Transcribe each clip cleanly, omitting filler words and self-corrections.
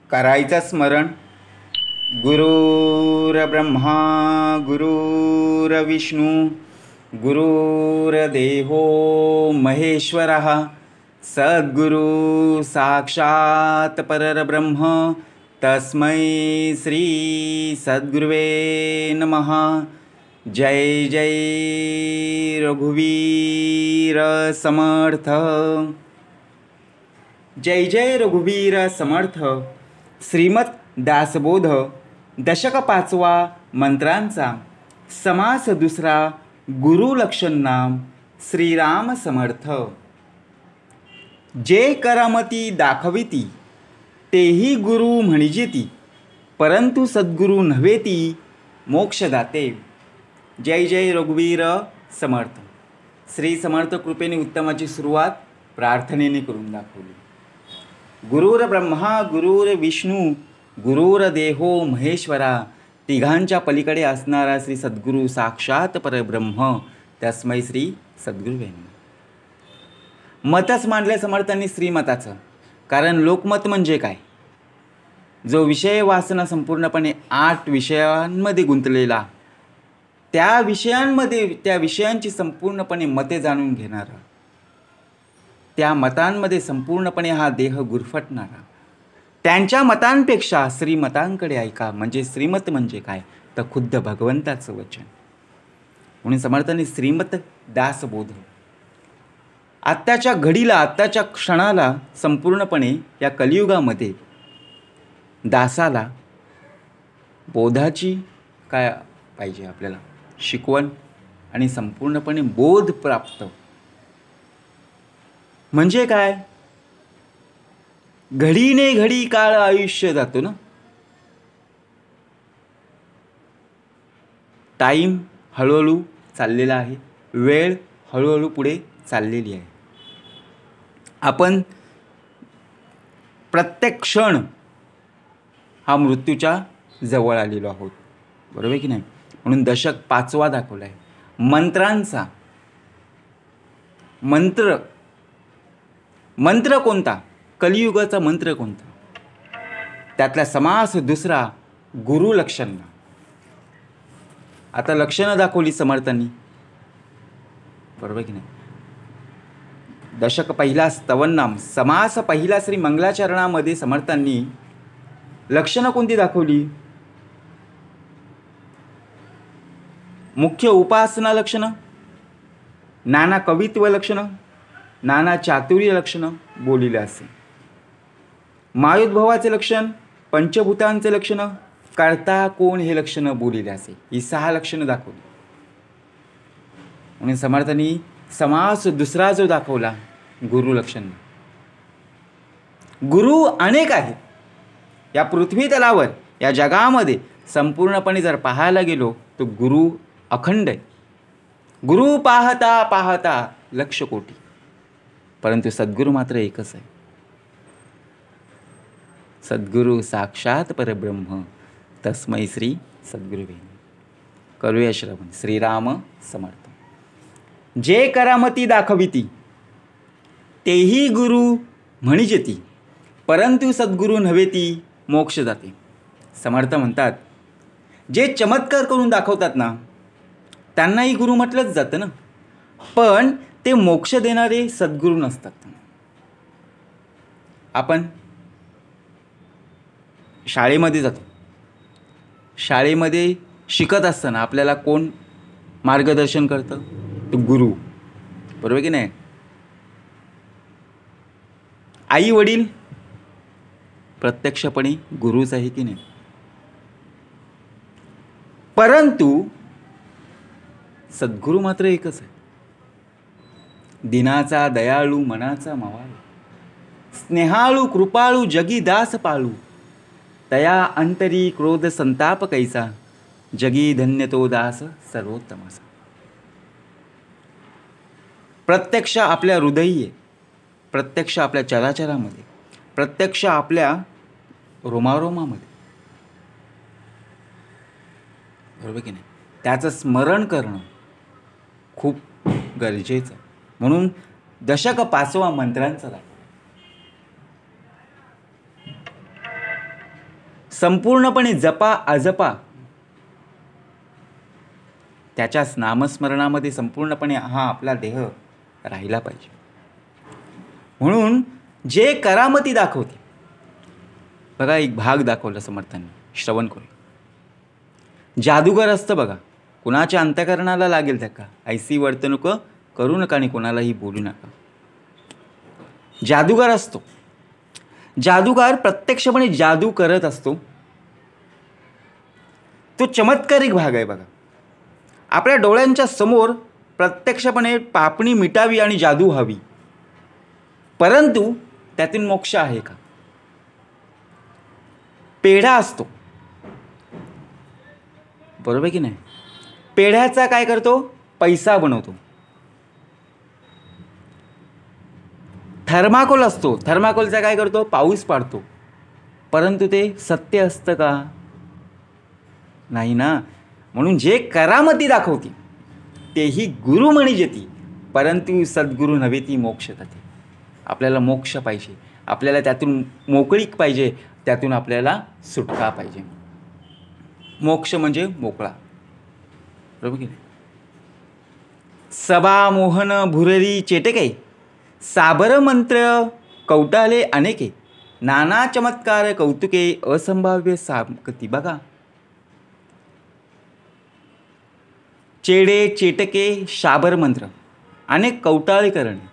करायचं स्मरण. गुरुर्ब्रह्मा गुरुर्विष्णू गुरुर्देवो महेश्वरः सद्गुरु साक्षात् परब्रह्म तस्मै श्री सद्गुरुवे नमः. जय जय रघुवीर समर्थ. जय जय रघुवीर समर्थ. श्रीमद दासबोध दशक 5वा मंत्रांचा समास 2. गुरु लक्षण नाम श्रीराम समर्थ. जे करामती दाखविती तेही गुरु म्हणजेती, परंतु सद्गुरु नव्हेती मोक्षदाते. जय जय रघुवीर समर्थ. श्री समर्थ कृपेने उत्तमाची सुरुवात प्रार्थनेने करून दाखवली. गुरुर्ब्रह्मा गुरुर्विष्णू गुरुर्देवो महेश्वरा. तिघांच्या पलीकडे असणारा श्री सद्गुरु साक्षात परब्रह्म तस्मै श्री सद्गुरुवे नमः. मतच मांडले समर्थांनी श्रीमताचं. कारण लोकमत म्हणजे काय? जो विषय वासना संपूर्णपणे 8 विषयांमध्ये गुंतलेला, त्या विषयांची संपूर्णपणे मते जाणून घेणारा, त्या मतांमध्ये संपूर्णपणे हा देह गुरफटणारा, त्यांच्या मतांपेक्षा श्रीमतांकडे ऐका. म्हणजे श्रीमत म्हणजे काय? तर खुद्द भगवंताचं वचन. म्हणून समर्थांनी श्रीमत दासबोध आत्ताच्या घडीला, आत्ताच्या क्षणाला संपूर्णपणे या कलियुगामध्ये दासाला बोधाची काय पाहिजे? आपल्याला शिकवण आणि संपूर्णपणे बोध प्राप्त. म्हणजे काय? घडीने घडी काळ आयुष्य जातो ना. टाईम हळूहळू चाललेला आहे, वेळ हळूहळू पुढे चाललेली आहे. आपण प्रत्येक क्षण हा मृत्यूच्या जवळ आलेलो आहोत, बरोबर की नाही? म्हणून दशक 5वा दाखवला आहे. मंत्रांचा मंत्र कोणता? कलियुगाचा मंत्र कोणता? त्यातला समास 2 गुरु लक्षण. आता लक्षणं दाखवली समर्थांनी, बरोबर की नाही? दशक 1 स्तवननाम समास 1 श्री मंगलाचरणामध्ये समर्थांनी लक्षणं कोणती दाखवली? मुख्य उपासना लक्षणं, नाना कवित्व लक्षणं, नाना चातुर्य लक्षणं बोलिले असे. मायोद्भवाचे लक्षण, पंचभूतांचे लक्षणं, कर्ता कोण हे लक्षणं बोलिले असे. ही 6 लक्षणं दाखवली. म्हणून समर्थांनी समास 2 जो दाखवला गुरु लक्षण. गुरु अनेक आहेत या पृथ्वी तलावर, या जगामध्ये. संपूर्णपणे जर पाहायला गेलो तर गुरु अखंड आहे. गुरु पाहता पाहता लक्ष कोटी, परंतु सद्गुरु मात्र एकच आहे. सद्गुरु साक्षात परब्रह्म तस्मै श्री सद्गुरुवे नमः. करूया श्रवण. श्रीराम समर्थ. जे करामती दाखविती तेही गुरु म्हणजेती, परंतु सद्गुरु नव्हेती मोक्षदाते. समर्थ म्हणतात, जे चमत्कार करून दाखवतात ना, त्यांनाही गुरु म्हटलंच जातं ना. पण ते मोक्ष देणारे सद्गुरू नसतात. आपण शाळेमध्ये जातो, शाळेमध्ये शिकत असताना आपल्याला कोण मार्गदर्शन करतं? तो गुरु, बरोबर की नाही? आई वडील प्रत्यक्षपणे गुरुच आहे की नाही? परंतु सद्गुरू मात्र एकच आहे. दिनाचा दयाळू मनाचा मवाळू, स्नेहाळू कृपाळू जगी दास पाळू, तया अंतरी क्रोध संताप कैसा, जगी धन्य तो दास सर्वोत्तमाचा. प्रत्यक्ष आपल्या हृदयी आहे, प्रत्यक्ष आपल्या चराचरामध्ये, प्रत्यक्ष आपल्या रोमारोमामध्ये, बरोबर की नाही? त्याचं स्मरण करणं खूप गरजेचं. म्हणून दशक 5वा मंत्रांचा दाखव. संपूर्णपणे जपा अजपा, त्याच्याच नामस्मरणामध्ये संपूर्णपणे हा आपला देह राहिला पाहिजे. म्हणून जे करामती दाखवते, बघा एक भाग दाखवला समर्थांनी, श्रवण करू. जादूगर असतं बघा, कुणाच्या अंतःकरणाला लागेल त्या का ऐसी वर्तणूक करू नका आणि कोणालाही बोलू नका. जादूगार असतो, जादूगार प्रत्यक्षपणे जादू करत असतो. तो चमत्कारिक भाग आहे बघा. आपल्या डोळ्यांच्या समोर प्रत्यक्षपणे पापणी मिटावी आणि जादू व्हावी, परंतु त्यातून मोक्ष आहे का? पेढा असतो, बरोबर की नाही? पेढ्याचा काय करतो? पैसा बनवतो. थर्माकोल असतो, थर्माकोलचा काय करतो? पाऊस पाडतो. परंतु ते सत्य असतं का? नाही ना. म्हणून जे करामती दाखवती तेही गुरु म्हणी जेती, परंतु सद्गुरु नव्हे ती मोक्ष तथे. आपल्याला मोक्ष पाहिजे, आपल्याला त्यातून मोकळीक पाहिजे, त्यातून आपल्याला सुटका पाहिजे. मोक्ष म्हणजे मोकळा, बरोबर की नाही? सबा मोहन भुररी चेटके, साबर मंत्र कौटाले अनेके, नाना चमत्कार कौतुके असंभाव्य सामकती. बघा, चेडे चेटके शाबर मंत्र, अनेक कौटाळे करणे,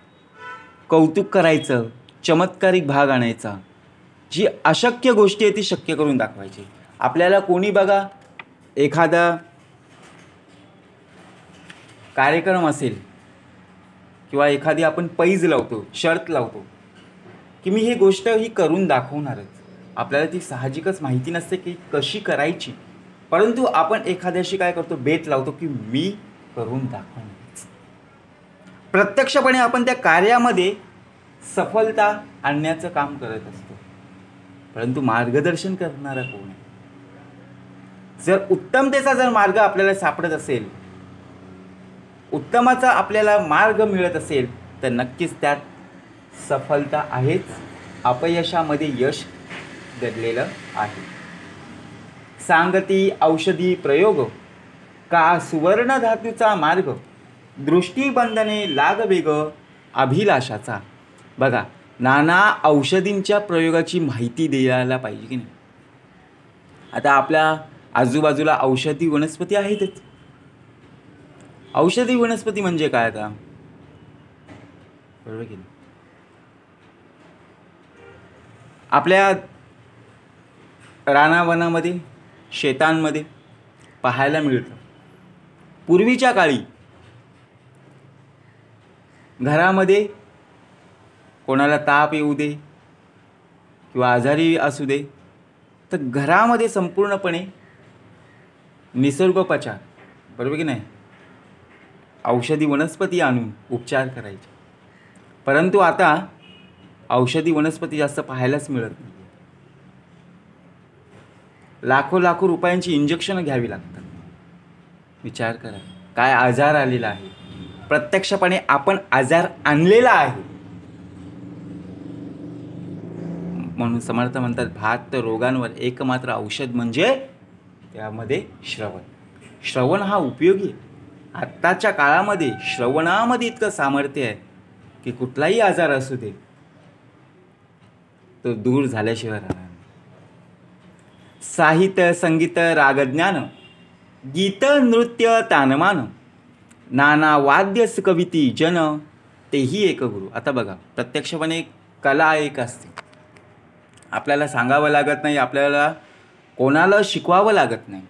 कौतुक करायचं, चमत्कारिक भाग आणायचा, जी अशक्य गोष्टी आहे ती शक्य करून दाखवायची. आपल्याला कोणी बघा एखादा कार्यक्रम असेल किंवा एखादी आपण पैज लावतो, शर्त लावतो की मी ही गोष्ट ही करून दाखवणारच. आपल्याला ती साहजिकच माहिती नसते की कशी करायची, परंतु आपण एखाद्याशी काय करतो? बेत लावतो की मी करून दाखवणारच. प्रत्यक्षपणे आपण त्या कार्यामध्ये सफलता आणण्याचं काम करत असतो, परंतु मार्गदर्शन करणारा कोण आहे? जर उत्तमतेचा मार्ग आपल्याला सापडत असेल, उत्तमाचा आपल्याला मार्ग मिळत असेल, तर नक्कीच त्यात सफलता आहेच, अपयशामध्ये यश दडलेलं आहे. सांगती औषधी प्रयोग का सुवर्ण धातूचा मार्ग, दृष्टीबंधने लाग वेग अभिलाषाचा. बघा, नाना औषधींच्या प्रयोगाची माहिती द्यायला पाहिजे की नाही? आता आपल्या आजूबाजूला औषधी वनस्पती आहेतच. औषधी वनस्पती म्हणजे काय आता? बरोबर की नाही? आपल्या रानावनामध्ये, शेतांमध्ये पाहायला मिळतं. पूर्वीच्या काळी घरामध्ये कोणाला ताप येऊ दे किंवा आजारी असू दे, तर घरामध्ये संपूर्णपणे निसर्गोपचार, बरोबर की नाही, औषधी वनस्पती आणून उपचार करायचे. परंतु आता औषधी वनस्पती जास्त पाहायलाच मिळत नाही. लाखो लाखो रुपयांची इंजेक्शन घ्यावी लागतात. विचार करा, काय आजार आलेला आहे. प्रत्यक्षपणे आपण आजार आणलेला आहे. म्हणून समर्थ म्हणतात, भात रोगांवर एकमात्र औषध म्हणजे त्यामध्ये श्रवण. श्रवण हा उपयोगी आहे. आत्ताच्या काळामध्ये श्रवणामध्ये इतकं सामर्थ्य आहे की कुठलाही आजार असू दे तो दूर झाल्याशिवाय राहणार नाही. साहित्य संगीत रागज्ञान, गीत नृत्य तानमान, नाना वाद्य कविती जन तेही एक गुरु. आता बघा, प्रत्यक्षपणे कला एक असते, आपल्याला सांगावं लागत नाही, आपल्याला कोणाला शिकवावं लागत नाही.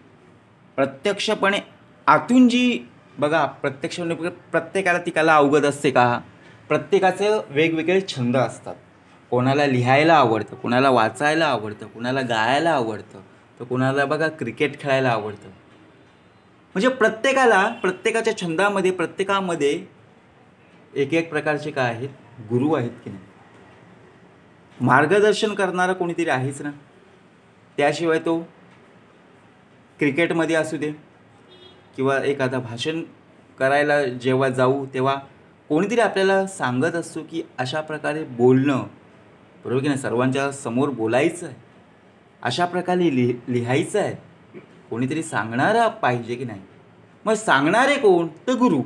प्रत्यक्षपणे आतून जी, बघा, प्रत्यक्षपणे प्रत्येकाला ती कला अवगत असते का? प्रत्येकाचे वेगवेगळे छंद असतात. कोणाला लिहायला आवडतं, कोणाला वाचायला आवडतं, कोणाला गायला आवडतं, तर कोणाला बघा क्रिकेट खेळायला आवडतं. म्हणजे प्रत्येकाला प्रत्येकाच्या छंदामध्ये, प्रत्येकामध्ये एक एक प्रकारचे काय आहेत? गुरु आहेत की नाही? मार्गदर्शन करणारा कोणीतरी आहेच ना. त्याशिवाय तो क्रिकेटमध्ये असू दे किंवा एखादा भाषण करायला जेव्हा जाऊ तेव्हा कोणीतरी आपल्याला सांगत असतो की अशा प्रकारे बोलणं, बरोबर की नाही, सर्वांच्या समोर बोलायचं आहे, अशा प्रकारे लिहायचं आहे. कोणीतरी सांगणारा पाहिजे की नाही. मग सांगणारे कोण? तर गुरु.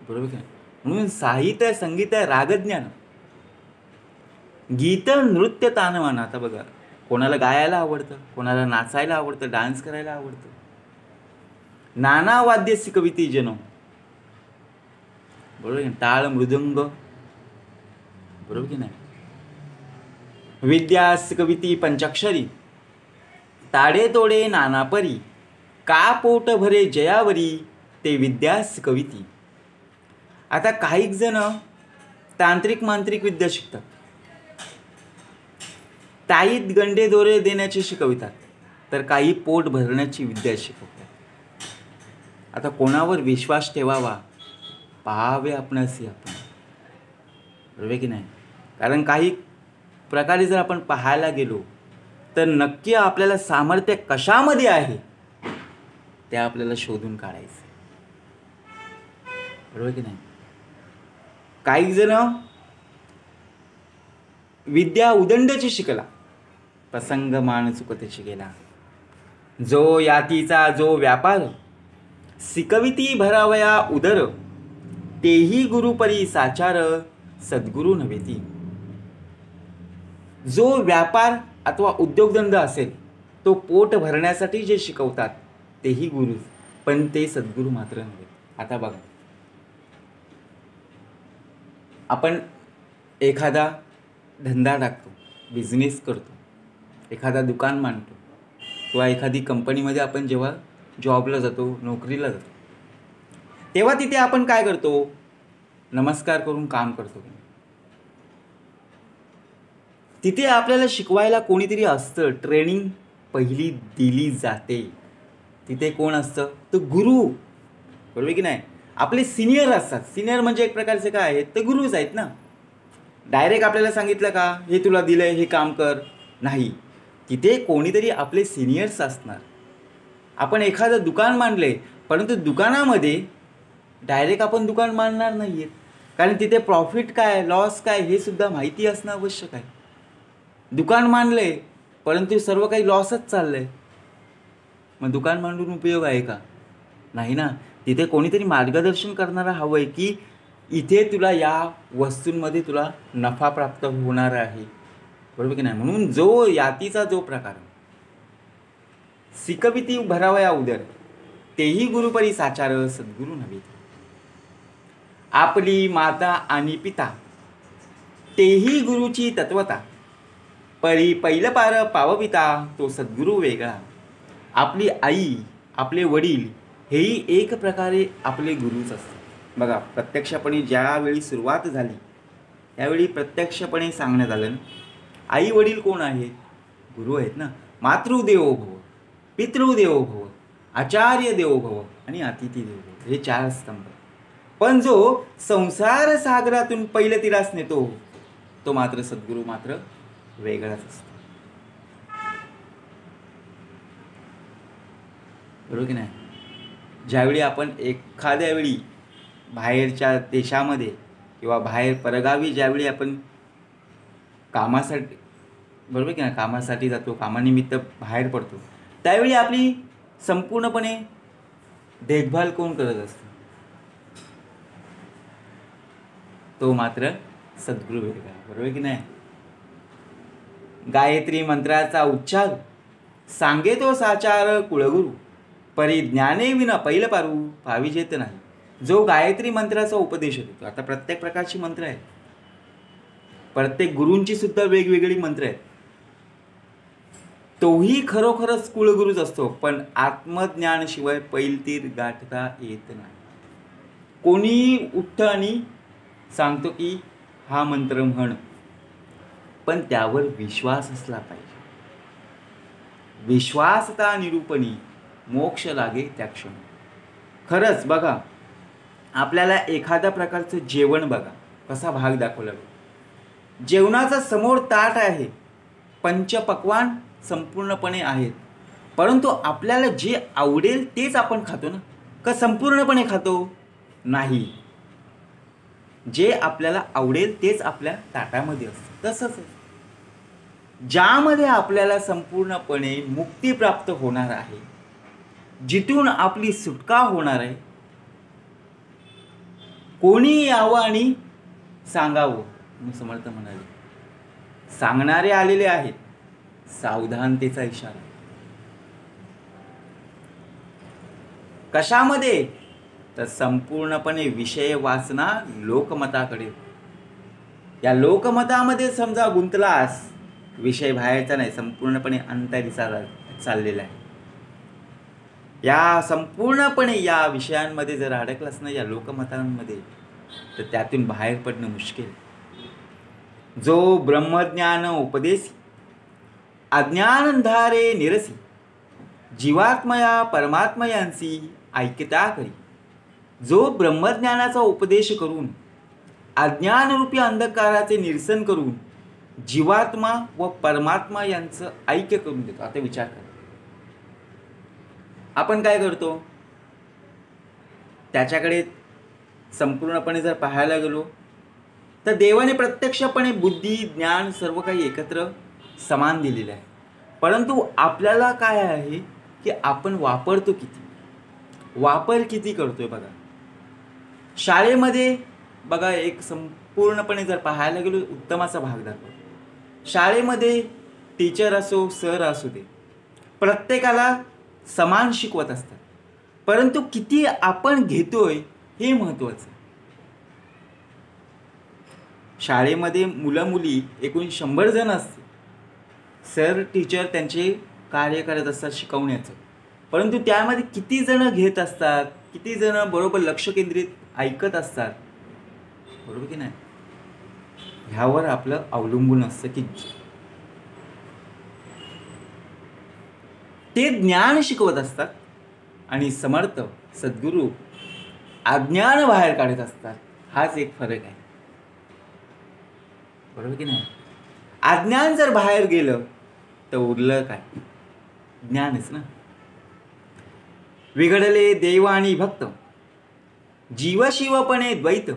बरोबर की नाही. म्हणून साहित्य, संगीत, रागज्ञान, गीत, नृत्य, तानवान. आता बघा, कोणाला गायला आवडतं, कोणाला नाचायला आवडतं, डान्स करायला आवडतं. नाना वाद्यस्य कविते जनो. बरोबर की. टाळ, मृदंग. बरोबर की नाही. विद्यास कविती पंचाक्षरी, ताडे तोडे नाना परी, का पोट भरे जयावरी, ते विद्यास कविती. आता काही जण तांत्रिक मांत्रिक विद्या शिकतात, ताईत गंडे दोरे देण्याची शिकवितात, तर काही पोट भरण्याची विद्या शिकवतात. आता कोणावर विश्वास ठेवावा, पाहावे आपणासी आपण. बरोबर की नाही. कारण काही प्रकारे जर आपण पाहायला गेलो तर नक्की आपल्याला सामर्थ्य कशामध्ये आहे ते आपल्याला शोधून काढायचं. बरोबर की नाही. काही जण विद्या उदंडची शिकला, प्रसंग मान चुकतेची गेला. जो यातीचा जो व्यापार, शिकविती भरावया उदर, तेही गुरुपरी साचार, सद्गुरु नव्हेती. जो व्यापार अथवा उद्योगधंदा असेल तो पोट भरण्यासाठी जे शिकवतात तेही गुरु, पण ते सद्गुरू मात्र नव्हे. आता बघा, आपण एखादा धंदा टाकतो, बिझनेस करतो, एखादा दुकान मांडतो, किंवा एखादी कंपनीमध्ये आपण जेव्हा जॉबला जातो, नोकरीला जातो, तेव्हा तिथे आपण काय करतो? नमस्कार करून काम करतो. तिथे आपल्याला शिकवायला कोणीतरी असतं, ट्रेनिंग पहिली दिली जाते. तिथे कोण असतं? तर गुरु. बरोबर की नाही. आपले सिनियर असतात. सिनियर म्हणजे एक प्रकारचे काय आहेत? तर गुरुच आहेत ना. डायरेक्ट आपल्याला सांगितलं का हे तुला दिलंय, हे काम कर? नाही. तिथे कोणीतरी आपले सिनियर्स असणार. आपण एखादं दुकान मांडले, परंतु दुकानामध्ये डायरेक्ट आपण दुकान मांडणार नाहीये, कारण तिथे प्रॉफिट काय, लॉस काय हे सुद्धा माहिती असणं आवश्यक आहे. दुकान मांडले परंतु सर्व काही लॉसच चाललंय, मग दुकान मांडून उपयोग आहे का? नाही ना. तिथे कोणीतरी मार्गदर्शन करणारा हवं आहे की इथे तुला या वस्तूंमध्ये तुला नफा प्राप्त होणार आहे. बरोबर की नाही. म्हणून जो यातीचा जो प्रकार, शिकविती भरावया उदर, तेही गुरुपरी साचार, सद्गुरू नव्हे. आपली माता आणि पिता, तेही गुरुची तत्वता, परी पहिलं पार पावपिता, तो सद्गुरू वेगळा. आपली आई, आपले वडील हेही एक प्रकारे आपले गुरुच असतात. बघा, प्रत्यक्षपणे ज्यावेळी सुरुवात झाली त्यावेळी प्रत्यक्षपणे सांगण्यात आलं, आई वडील कोण आहे? गुरु आहेत ना. मातृदेवो भव, पितृदेवो भव, आचार्य देवो भव आणि अतिथी देवो भव, हे 4 स्तंभ. पण जो संसार सागरातून पहिलं तिरास नेतो तो मात्र सद्गुरू मात्र वेगळाच असतो. बरोबर की नाही. ज्यावेळी आपण एखाद्या वेळी बाहेरच्या देशामध्ये किंवा बाहेर परगावी ज्यावेळी आपण कामासाठी, बरोबर की नाही, कामासाठी जातो, कामानिमित्त बाहेर पडतो, त्यावेळी आपली संपूर्णपणे देखभाल कोण करत असतो? तो मात्र सद्गुरू वेगळा. बरोबर की नाही. गायत्री मंत्राचा उच्चार सांगे तो साचार कुळगुरू, परी ज्ञाने विना पहिलं पारू पाविजेत नाही. जो गायत्री मंत्राचा उपदेश देतो, आता प्रत्येक प्रकारची मंत्र आहेत, प्रत्येक गुरूंची सुद्धा वेगवेगळी मंत्र आहेत, तोही खरोखरच कुळगुरूच असतो. पण आत्मज्ञानाशिवाय पैलतीर गाठता येत नाही. कोणी उठतं आणि सांगतो की हा मंत्र म्हण, पण त्यावर विश्वास असला पाहिजे. विश्वासता निरूपणी मोक्ष लागे त्या क्षणी. खरंच बघा, आपल्याला एखाद्या प्रकारचं जेवण बघा कसा भाग दाखवला. जेवणाचा समोर ताट आहे, पंचपक्वान संपूर्णपणे आहेत, परंतु आपल्याला जे आवडेल तेच आपण खातो ना, का संपूर्णपणे खातो? नाही. जे आपल्याला आवडेल तेच आपल्या ताटामध्ये असतं. तसंच आहे. ज्यामध्ये आपल्याला संपूर्णपणे मुक्ती प्राप्त होणार आहे, जिथून आपली सुटका होणार आहे. कोणी यावं आणि सांगावं, मी समर्थ म्हणाले. सांगणारे आलेले आहेत, सावधानतेचा इशारा. कशामध्ये? तर संपूर्णपणे विषय वाचना लोकमताकडे. या लोकमतामध्ये समजा गुंतलास, विषय बाहेरचा नाही, संपूर्णपणे अंतरीचा चाललेला आहे. या संपूर्णपणे या विषयांमध्ये जर अडकलास ना, या लोकमतांमध्ये, तर त्यातून बाहेर पडणं मुश्किल. जो ब्रह्मज्ञान उपदेसी अज्ञान अंधारे निरसी, जीवात्मया परमात्मयांसी ऐक्यता करी. जो ब्रह्मज्ञानाचा उपदेश करून अज्ञानरूपी अंधकाराचे निरसन करून जीवात्मा व परमात्मा यांचं ऐक्य करून देतो. आता विचार करा, आपण काय करतो? त्याच्याकडे संपूर्णपणे जर पाहायला गेलो तर देवाने प्रत्यक्षपणे बुद्धी ज्ञान सर्व काही एकत्र समान दिलेलं आहे. परंतु आपल्याला काय आहे की आपण वापरतो किती, वापर किती करतोय बघा. शाळेमध्ये बघा, एक संपूर्णपणे जर पाहायला गेलो उत्तम असा भाग दाखवा. शाळेमध्ये टीचर असो सर असू दे, प्रत्येकाला समान शिकवत असतात. परंतु किती आपण घेतोय हे महत्त्वाचं. शाळेमध्ये मुलं मुली एकूण 100 जण असते. सर टीचर त्यांचे कार्य करत असतात शिकवण्याचं. परंतु त्यामध्ये किती जण घेत असतात, किती जण बरोबर लक्ष केंद्रित ऐकत असतात, बरोबर की नाही, ह्यावर आपलं अवलंबून असतं. की ते ज्ञान शिकवत असतात आणि समर्थ सद्गुरू अज्ञान बाहेर काढत असतात. हाच एक फरक आहे, बरोबर की नाही. अज्ञान जर बाहेर गेलं तर उरलं काय? ज्ञानच ना. विघडले देव आणि भक्त, जीवशिवपणे द्वैत,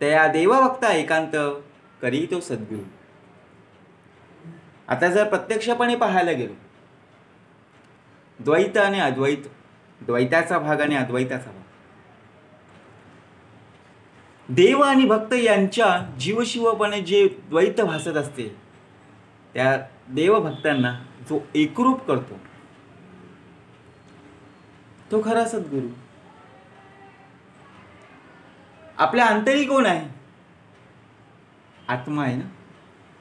तया देवभक्ता एकांत, करी तो सद्गुरू. आता जर प्रत्यक्षपणे पाहायला गेलो, द्वैत आणि अद्वैत, द्वैताचा भाग आणि अद्वैताचा भाग, देव आणि भक्त यांच्या जीवशिवपणे जे द्वैत भासत असते, त्या देवभक्तांना जो एकरूप करतो तो खरा सद्गुरू. आपल्या अंतरी कोण आहे? आत्मा आहे ना.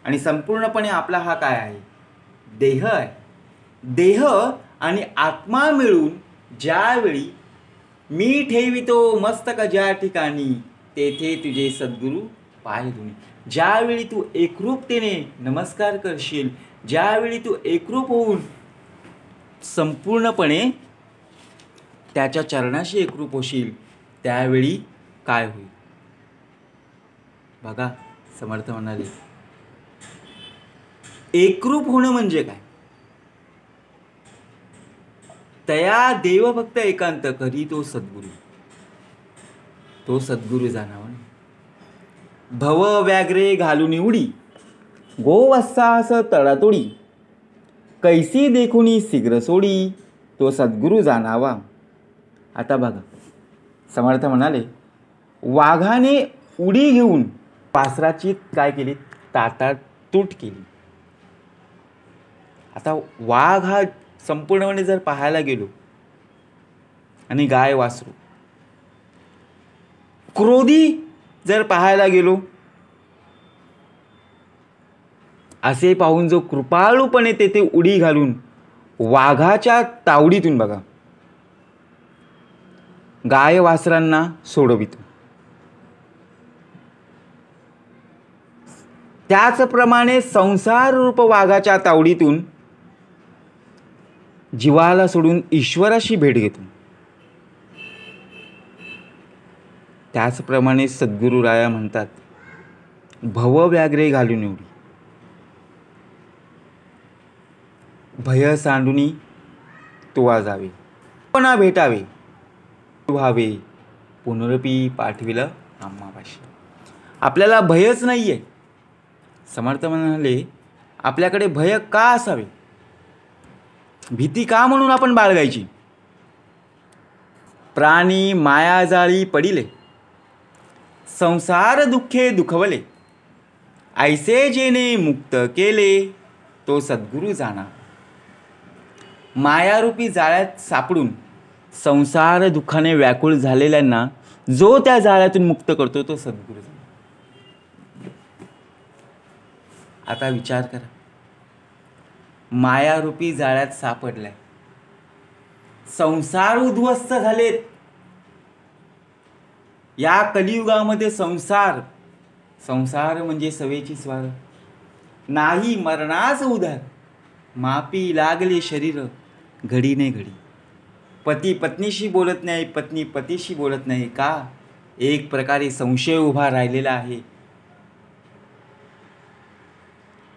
आणि संपूर्णपणे आपला हा काय आहे? देह आहे. देह आणि आत्मा मिळून ज्यावेळी मी ठेवितो मस्तक ज्या ठिकाणी, तेथे तुझे सद्गुरू पाय धुणे. ज्यावेळी तू एकरूपतेने नमस्कार करशील, ज्यावेळी तू एकरूप होऊन संपूर्णपणे त्याच्या चरणाशी एकरूप होशील, त्यावेळी काय होईल बघा. समर्थ म्हणाले, एकरूप होणं म्हणजे काय? तया देवभक्त एकांत, करी तो सद्गुरू. तो सद्गुरू जाणावा. भव व्याघ्रे घालून उडी, गोवत्सास तळातोडी, कैसी देखुनी शीघ्र सोडी, तो सद्गुरू जाणावा. आता बघा, समर्थ म्हणाले, वाघाने उडी घेऊन वासराची काय केली? ताटातूट केली. आता वाघ हा संपूर्णपणे जर पाहायला गेलो आणि गाय वासरू, क्रोधी जर पाहायला गेलो, असे पाहून जो कृपाळूपणे तेथे उडी घालून वाघाच्या तावडीतून बघा गाय वासरांना सोडवितो, त्याचप्रमाणे संसार रूप वाघाच्या तावडीतून जीवाला सोडून ईश्वराशी भेट घेतो. त्याचप्रमाणे सद्गुरू राया म्हणतात, भव व्याघ्रे घालून उडी, भय सांडुनी तुवा जावे, पणा भेटावे व्हावे, पुनरपी पाठविल आम्हापाशी. आपल्याला भयच नाहीये. समर्थ म्हणाले, आपल्याकडे भय का असावे? भीती का म्हणून आपण बाळगायची? प्राणी मायाजाळी पडिले, संसार दुःखे दुखवले, ऐसे जेने मुक्त केले, तो सद्गुरू जाणा. मायारूपी जाळ्यात सापडून संसार दुःखाने व्याकुळ झालेल्यांना जो त्या जाळ्यातून मुक्त करतो तो सद्गुरू जाणा. आता विचार करा, मायारूपी जाळ्यात सापडलाय, संसार उद्ध्वस्त झालेत. या कलियुगामध्ये संसार म्हणजे सवेची स्वार, नाही मरणाच उधार, मापी लागले शरीर घडी ने घडी. पती पत्नीशी बोलत नाही, पत्नी पतीशी बोलत नाही. का? एक प्रकारे संशय उभा राहिलेला आहे.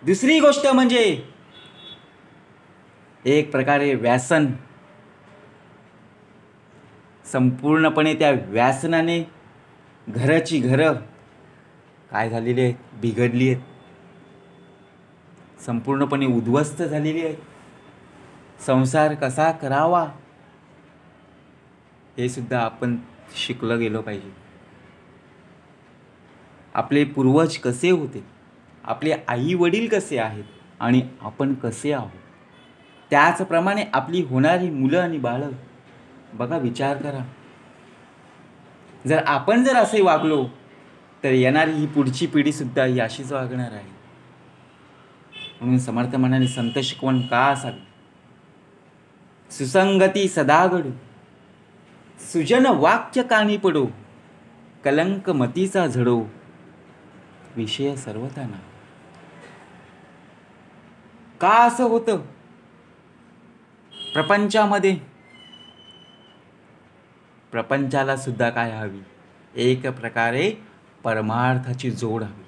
दुसरी गोष्ट म्हणजे एक प्रकारे व्यसन. संपूर्णपणे त्या व्यसनाने घराची घरं काय झालेली आहेत? बिघडली आहेत, संपूर्णपणे उद्ध्वस्त झालेली आहेत. संसार कसा करावा हे सुद्धा आपण शिकलं गेलो पाहिजे. आपले पूर्वज कसे होते, आपले आई वडील कसे आहेत आणि आपण कसे आहोत, त्याचप्रमाणे आपली होणारी मुलं आणि बाळं. बघा, विचार करा. जर आपण असे वागलो तर येणारी ही पुढची पिढी सुद्धा ही अशीच वागणार आहे. म्हणून समर्थ म्हणाले, संत शिकवण का असावी? सुसंगती सदा घडो, सुजन वाक्य कानी पडो, कलंक मतीचा झडो, विषय सर्वथा ना. का असं होतं प्रपंचामध्ये? प्रपंचाला सुद्धा काय हवी? एक प्रकारे परमार्थाची जोड हवी.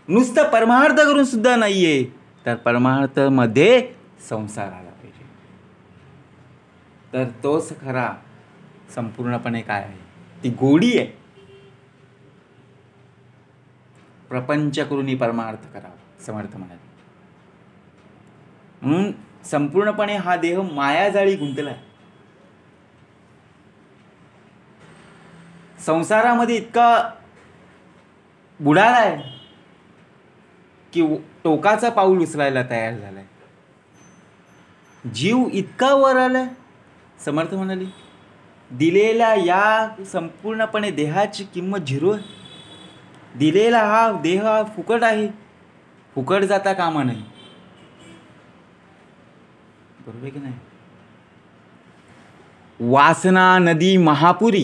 नुसतं परमार्थ करून सुद्धा नाहीये, तर परमार्थ मध्ये संसार आला पाहिजे. तर तोच खरा संपूर्णपणे काय आहे? ती गोडी आहे. प्रपंच करून परमार्थ करावा, समर्थ म्हणाले. म्हणून संपूर्णपणे हा देह मायाजाळी गुंतलाय. संसारामध्ये इतका बुडालाय की टोकाचा पाऊल उचलायला तयार झालाय. जीव इतका वर आलाय, समर्थ म्हणाले, दिलेल्या या संपूर्णपणे देहाची किंमत झिरो आहे. दिलेला हा देह फुकट आहे, फुकट जाता कामा नाही. बरोबर की नाही? वासना नदी महापुरी,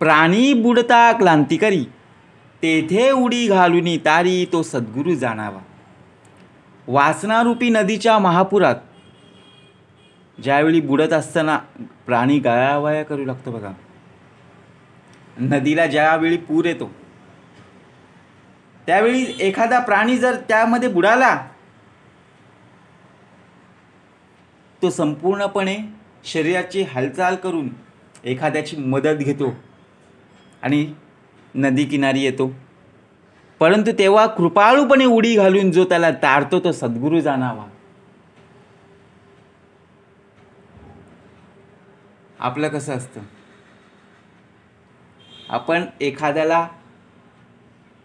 प्राणी बुडता क्लांतिकरी, तेथे उडी घालूनी तारी, तो सद्गुरू जाणावा. वासनारूपी नदीच्या महापुरात ज्यावेळी बुडत असताना प्राणी गायावाया करू लागतो बघा. नदीला ज्यावेळी पूर येतो त्यावेळी एखादा प्राणी जर त्यामध्ये बुडाला, तो संपूर्णपणे शरीराची हालचाल करून एखाद्याची मदत घेतो आणि नदी किनारी येतो. परंतु तेव्हा कृपाळूपणे उडी घालून जो त्याला तारतो तो सद्गुरू जाणावा. आपलं कसं असतं? आपण एखाद्याला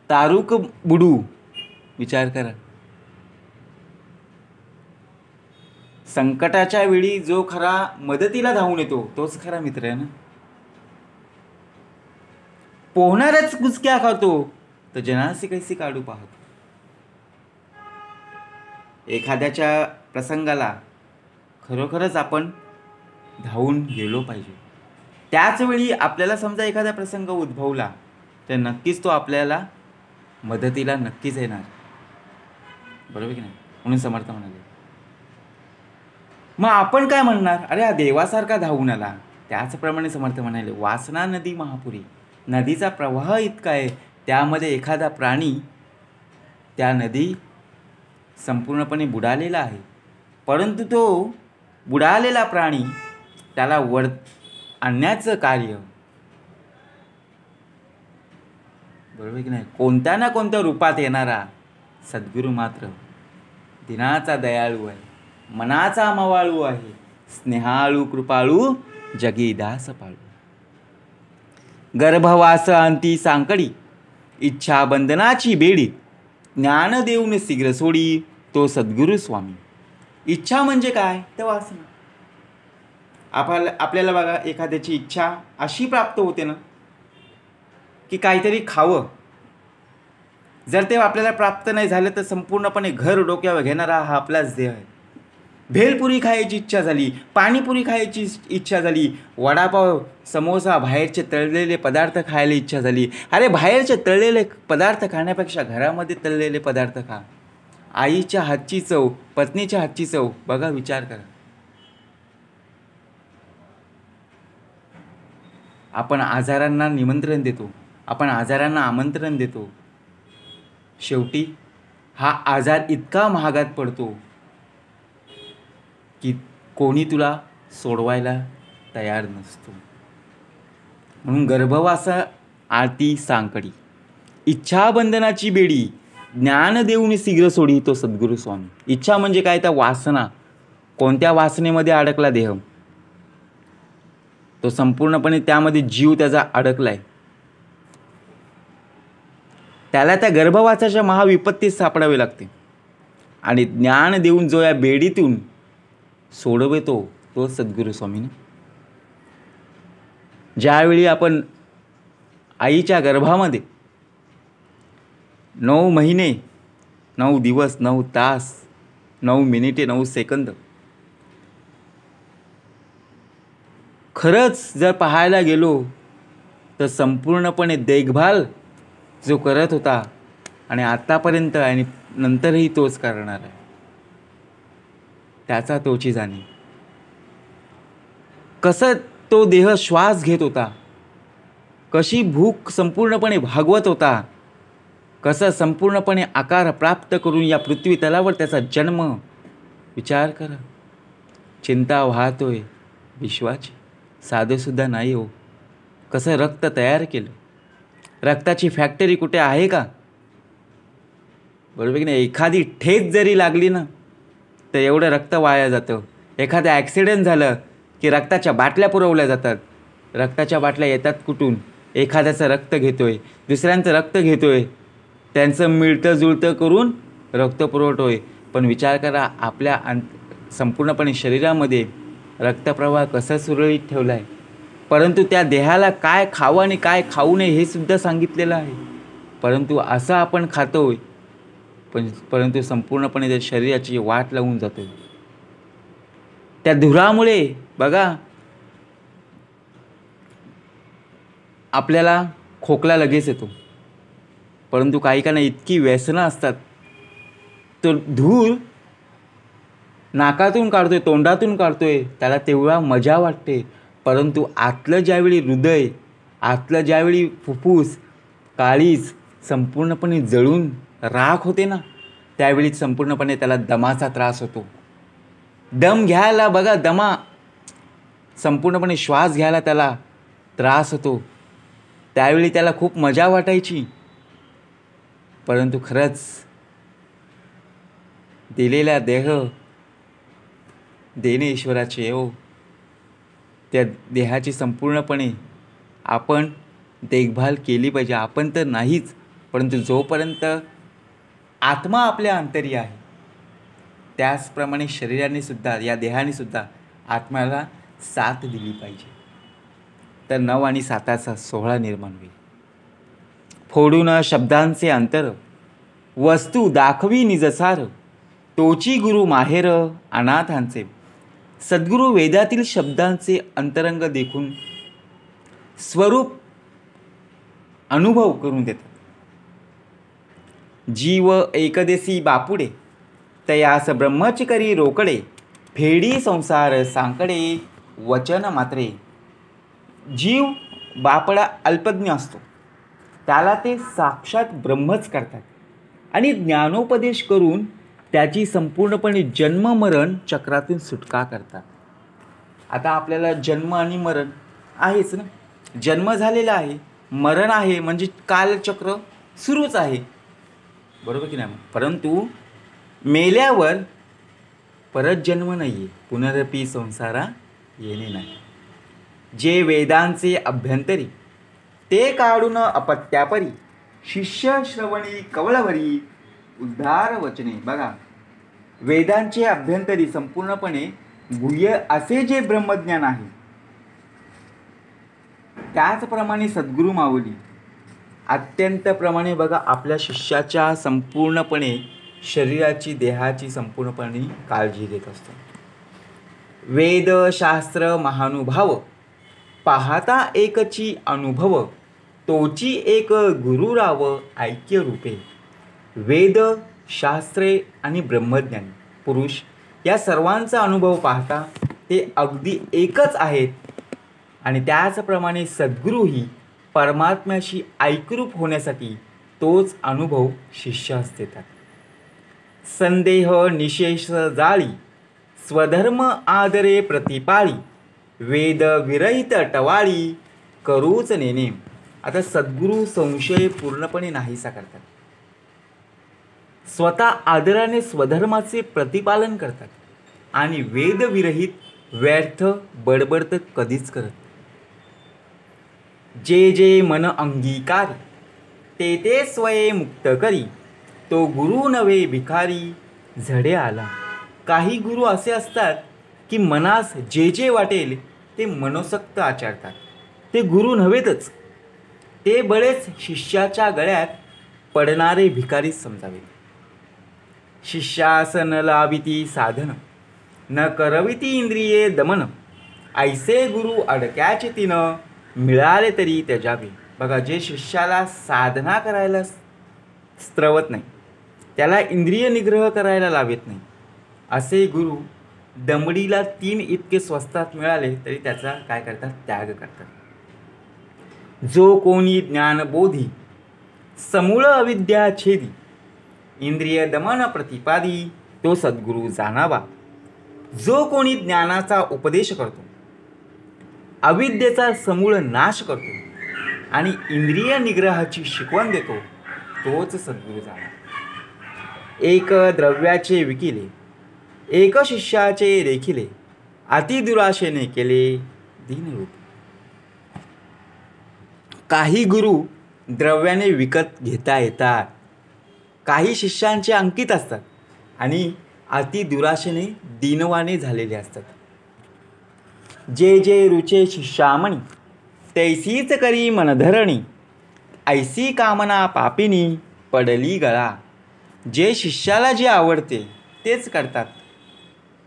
तारुक बुडू, विचार करा. संकटाच्या वेळी जो खरा मदतीला धावून येतो तोच खरा मित्र आहे ना. पोहणारच गुचक्या खातो तर जनासी कैसी काढू पाहतो. एखाद्याच्या प्रसंगाला खरोखरच आपण धावून गेलो पाहिजे. त्याच वेळी आपल्याला समजा एखादा प्रसंग उद्भवला तर नक्कीच तो आपल्याला मदतीला नक्कीच येणार. बरोबर की नाही? म्हणून समर्थ म्हणाले. मग आपण काय म्हणणार? अरे हा देवासारखा धावून आला. त्याचप्रमाणे समर्थ म्हणाले, वासना नदी महापुरी, नदीचा प्रवाह इतका आहे, त्यामध्ये एखादा प्राणी त्या नदी संपूर्णपणे बुडालेला आहे. परंतु तो बुडालेला प्राणी त्याला वर आणण्याचं कार्य बरोबर की नाही? कोणत्या ना कोणत्या रूपात येणारा सद्गुरू मात्र दिनाचा दयाळू आहे, मनाचा मवाळू आहे, स्नेहाळू कृपाळू जगी दास पाळू. गर्भवास अंती सांकडी, इच्छा बंधनाची बेडी, ज्ञान देऊन शीघ्र सोडी तो सद्गुरू स्वामी. इच्छा म्हणजे काय? तर वासना. आपल्याला बघा, एखाद्याची इच्छा अशी प्राप्त होते ना की काहीतरी खावं. जर ते आपल्याला प्राप्त नाही झालं तर संपूर्णपणे घर डोक्यावर घेणारा हा आपलाच देह आहे. भेलपुरी खायची इच्छा झाली, पाणीपुरी खायची इच्छा झाली, वडापाव, समोसा, बाहेरचे तळलेले पदार्थ खायला इच्छा झाली. अरे बाहेरचे तळलेले पदार्थ खाण्यापेक्षा घरामध्ये तळलेले पदार्थ खा. आईच्या हातची चव, पत्नीच्या हातची चव बघा, विचार करा. आपण आजारांना निमंत्रण देतो, आपण आजारांना आमंत्रण देतो. शेवटी हा आजार इतका महागात पडतो की कोणी तुला सोडवायला तयार नसतो. म्हणून गर्भवास आरती सांकडी, इच्छाबंधनाची बेडी, ज्ञान देऊन शीघ्र सोडी तो सद्गुरू स्वामी. इच्छा म्हणजे काय? तर वासना. कोणत्या वासनेमध्ये अडकला देह, तो संपूर्णपणे त्यामध्ये जीव त्याचा अडकलाय. त्याला त्या गर्भवासाच्या महाविपत्तीत सापडावे लागते. आणि ज्ञान देऊन जो या बेडीतून सोडवतो तो सद्गुरू स्वामी. ज्यावेळी आपण आईच्या गर्भामध्ये 9 महिने 9 दिवस 9 तास 9 मिनिटे 9 सेकंद खरंच जर पाहायला गेलो तर संपूर्णपणे देखभाल जो करत होता आणि आतापर्यंत आणि नंतरही तोच करणार आहे, त्याचा तोची जाणीव. कसं तो देह श्वास घेत होता, कशी भूक संपूर्णपणे भागवत होता, कसं संपूर्णपणे आकार प्राप्त करून या पृथ्वी तलावर त्याचा जन्म. विचार करा. चिंता वाहतोय विश्वाची, साधंसुद्धा नाही हो. कसं रक्त तयार केलं. रक्ताची फॅक्टरी कुठे आहे का? बरोबर की नाही? एखादी ठेच जरी लागली ना तर एवढं रक्त वाया जातं. एखादं ॲक्सिडेंट झालं की रक्ताच्या बाटल्या पुरवल्या जातात. रक्ताच्या बाटल्या येतात कुठून? एखाद्याचं रक्त घेतोय, दुसऱ्यांचं रक्त घेतोय, त्यांचं मिळतं जुळतं करून रक्त पुरवतोय. पण विचार करा, आपल्या संपूर्णपणे शरीरामध्ये रक्तप्रवाह कसा सुरळीत ठेवला आहे. परंतु त्या देहाला काय खावं आणि काय खाऊ नये हे सुद्धा सांगितलेलं आहे. परंतु असं आपण खातोय, परंतु संपूर्णपणे त्या शरीराची वाट लावून जातोय. त्या धुरामुळे बघा, आपल्याला खोकला लगेच येतो. परंतु काही काना इतकी व्यसनं असतात, तो धूर नाकातून काढतोय, तोंडातून काढतोय, त्याला तेवढा मजा वाटते. परंतु आतलं ज्यावेळी हृदय, आतलं ज्यावेळी फुफ्फुस, काळीज संपूर्णपणे जळून राख होते ना, त्यावेळी संपूर्णपणे त्याला दमाचा त्रास होतो. दम घ्यायला बघा, दमा संपूर्णपणे श्वास घ्यायला त्याला त्रास होतो. त्यावेळी त्याला खूप मजा वाटायची. परंतु खरंच दिलेला देह देणे ईश्वराचे हो. त्या देहाची संपूर्णपणे आपण देखभाल केली पाहिजे. आपण तर नाहीच, परंतु जोपर्यंत आत्मा आपल्या अंतरी आहे त्याचप्रमाणे शरीराने सुद्धा, या देहाने सुद्धा आत्म्याला साथ दिली पाहिजे. तर 9 आणि 7चा सोहळा निर्माण होईल. फोडून शब्दांचे अंतर, वस्तू दाखवी निजसार, तोची गुरु माहेर अनाथांचे. सद्गुरू वेदातील शब्दांचे अंतरंग देखून स्वरूप अनुभव करून देतात. जीव एकदेशी बापुडे, तयास ब्रह्मच करी रोकडे, फेडी संसार सांकडे वचन मात्रे. जीव बापडा अल्पज्ञ असतो, त्याला ते साक्षात ब्रह्मच करतात आणि ज्ञानोपदेश करून त्याची संपूर्णपणे जन्म मरण चक्रातून सुटका करतात. आता आपल्याला जन्म आणि मरण आहेच ना. जन्म झालेला आहे, मरण आहे म्हणजे कालचक्र सुरूच आहे, बरोबर की नाही. परंतु मेल्यावर परत जन्म नाही आहे, पुनरपी संसारा येणे नाही. जे वेदांचे अभ्यंतरी ते काढून अपत्यापरी, शिष्य श्रवणी कवळभरी उद्धार वचने. बघा, वेदांचे अभ्यंतरी संपूर्णपणे गुह्य असे जे ब्रह्मज्ञान आहे, त्याचप्रमाणे सद्गुरू माऊली अत्यंत प्रमाणे बघा आपल्या शिष्याच्या संपूर्णपणे शरीराची देहाची संपूर्णपणे काळजी घेत असतो. वेद शास्त्र महानुभाव पाहता एकची अनुभव, तोची एक गुरुराव ऐक्य रूपे. वेद शास्त्रे आणि ब्रह्मज्ञान पुरुष या सर्वांचा अनुभव पाहता ते अगदी एकच आहेत, आणि त्याचप्रमाणे सद्गुरूही परमात्म्याशी ऐक्यरूप होण्यासाठी तोच अनुभव शिष्यास देतात. संदेह निशेष जाळी, स्वधर्म आदरे प्रतिपाळी, वेद विरहित टवाळी करूच नेणे. आता सद्गुरू संशय पूर्णपणे नाहीसा करतात, स्वतः आदराने स्वधर्माचे प्रतिपालन करतात आणि वेदविरहित व्यर्थ बडबड कधीच करत. जे जे मन अंगीकारी, ते ते स्वये मुक्त करी, तो गुरु नव्हे भिकारी झडे आला. काही गुरु असे असतात की मनास जे जे वाटेल ते मनोसक्त आचरतात, ते गुरु नव्हेतच, ते बळेच शिष्याच्या गळ्यात पडणारे भिकारी समजावे. शिष्यास न लाविती साधन, न करविती इंद्रिये दमन, ऐसे गुरु अडक्याचे तिन, मिळाले तरी त्याजावे. बघा, जे शिष्याला साधना करायला स्त्रवत नाही, त्याला इंद्रिय निग्रह करायला लावत नाही, असे गुरु दमडीला 3 इतके स्वस्तात मिळाले तरी त्याचा काय करतात, त्याग करतात. जो कोणी ज्ञानबोधी, समूळ अविद्या छेदी, इंद्रिय दमन प्रतिपादी, तो सद्गुरू जाणावा. जो कोणी ज्ञानाचा उपदेश करतो, अविद्येचा समूळ नाश करतो आणि इंद्रिय निग्रहाची शिकवण देतो, तोच सद्गुरू जाणा. एक द्रव्याचे विकिले, एक शिष्याचे रेखिले, अति दुराशेने केले दीनरूप. काही गुरु द्रव्याने विकत घेता येतात, काही शिष्यांचे अंकित असतात आणि अति दुराशेने दीनवाने झालेले असतात. जे जे रुचे शिष्यामणी, तैसीच करी मनधरणी, ऐसी कामना पापिनी पडली गळा. जे शिष्याला जे आवडते तेच करतात,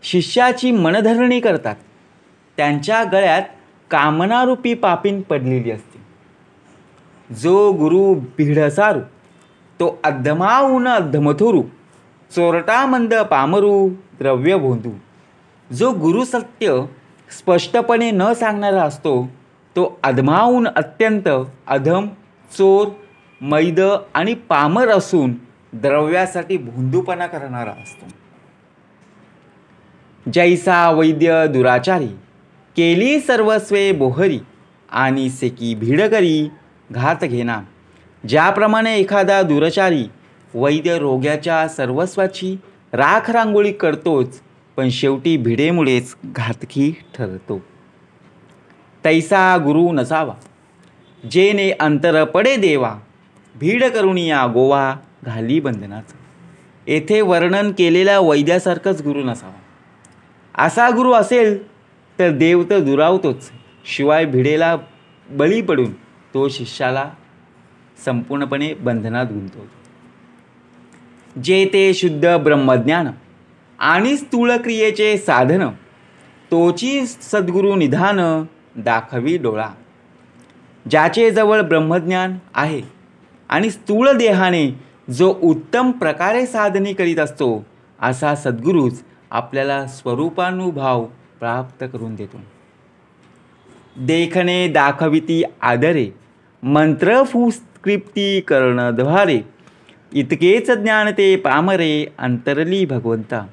शिष्याची मनधरणी करतात, त्यांच्या गळ्यात कामनारूपी पापीन पडलेली असते. जो गुरु भिडसारू, तो अधमाहून अधमथोरू, चोरटा मंद पामरू द्रव्य भोंदू. जो गुरु सत्य स्पष्टपणे न सांगणारा असतो, तो अधमाहून अत्यंत अधम, चोर, मैद आणि पामर असून द्रव्यासाठी भोंदूपणा करणारा असतो. जैसा वैद्य दुराचारी, केली सर्वस्वे बोहरी, आणि सेकी भीड करी घात घेना. ज्याप्रमाणे एखादा दुराचारी वैद्य रोग्याच्या सर्वस्वाची राख रांगोळी करतोच, पण शेवटी भिडेमुळेच घातकी ठरतो. तैसा गुरु नसावा, जेने अंतर पडे देवा, भीड करुणिया गोवा घाली बंधनाचा. येथे वर्णन केलेल्या वैद्यासारखाच गुरु नसावा. असा गुरु असेल तर देव तर दुरावतोच, शिवाय भिडेला बळी पडून तो शिष्याला संपूर्णपणे बंधनात गुंतवतो. जे ते शुद्ध ब्रह्मज्ञान आणि स्थूल क्रियेचे साधन, तोची सद्गुरु निधान दाखवी डोळा. ज्याचे जवळ ब्रह्मज्ञान आहे आणि स्थूल देहाने जो उत्तम प्रकारे साधने करीत असतो, असा सद्गुरूच आपल्याला स्वरूपानुभाव प्राप्त करून देतो. देखणे दाखविती आदरे, मंत्र फुस्क्रिप्ती कर्णद्वारे, इतकेच ज्ञान ते पामरे अंतरली भगवंता.